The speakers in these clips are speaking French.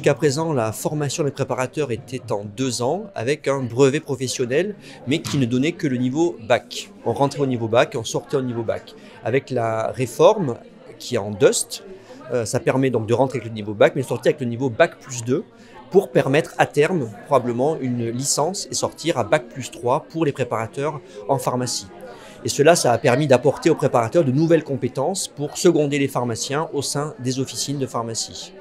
Jusqu'à présent, la formation des préparateurs était en 2 ans avec un brevet professionnel, mais qui ne donnait que le niveau bac. On rentrait au niveau bac et on sortait au niveau bac. Avec la réforme qui est en DUST, ça permet donc de rentrer avec le niveau bac, mais de sortir avec le niveau bac+2 pour permettre à terme probablement une licence et sortir à bac+3 pour les préparateurs en pharmacie. Et cela, ça a permis d'apporter aux préparateurs de nouvelles compétences pour seconder les pharmaciens au sein des officines de pharmacie.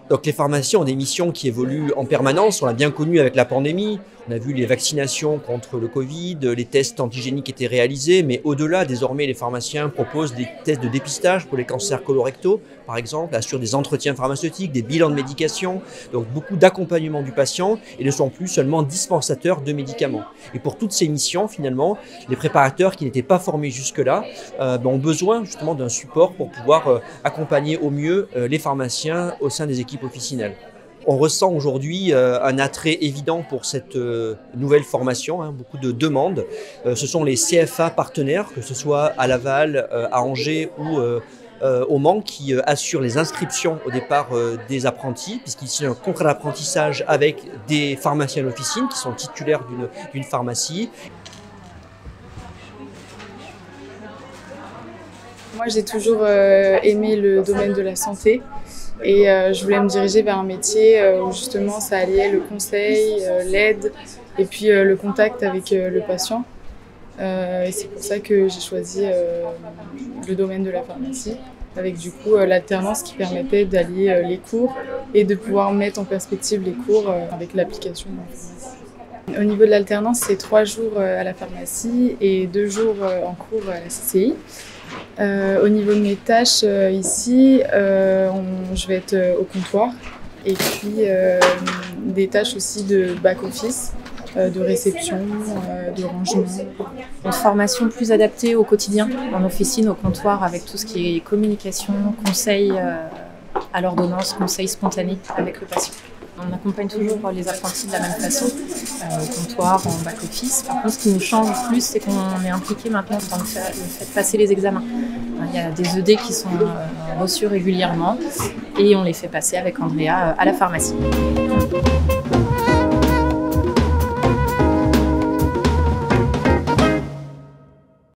Donc les pharmaciens ont des missions qui évoluent en permanence, on l'a bien connu avec la pandémie, on a vu les vaccinations contre le Covid, les tests antigéniques étaient réalisés, mais au-delà, désormais, les pharmaciens proposent des tests de dépistage pour les cancers colorectaux, par exemple, assurent des entretiens pharmaceutiques, des bilans de médication, donc beaucoup d'accompagnement du patient et ne sont plus seulement dispensateurs de médicaments. Et pour toutes ces missions, finalement, les préparateurs qui n'étaient pas formés jusque-là ont besoin justement d'un support pour pouvoir accompagner au mieux les pharmaciens au sein des équipes officinales. On ressent aujourd'hui un attrait évident pour cette nouvelle formation, beaucoup de demandes. Ce sont les CFA partenaires, que ce soit à Laval, à Angers ou au Mans, qui assurent les inscriptions au départ des apprentis, puisqu'il y a un contrat d'apprentissage avec des pharmaciens d'officine qui sont titulaires d'une pharmacie. Moi, j'ai toujours aimé le domaine de la santé et je voulais me diriger vers un métier où justement ça alliait le conseil, l'aide et puis le contact avec le patient. Et c'est pour ça que j'ai choisi le domaine de la pharmacie, avec du coup l'alternance qui permettait d'allier les cours et de pouvoir mettre en perspective les cours avec l'application de la pharmacie. Au niveau de l'alternance, c'est 3 jours à la pharmacie et 2 jours en cours à la CCI. Au niveau de mes tâches ici, je vais être au comptoir et puis des tâches aussi de back-office, de réception, de rangement. Une formation plus adaptée au quotidien, en officine, au comptoir, avec tout ce qui est communication, conseil à l'ordonnance, conseil spontané avec le patient. On accompagne toujours les apprentis de la même façon, au comptoir, en back-office. Par contre, ce qui nous change plus, c'est qu'on est impliqué maintenant dans le fait de passer les examens. Il y a des ED qui sont reçus régulièrement et on les fait passer avec Andrea à la pharmacie.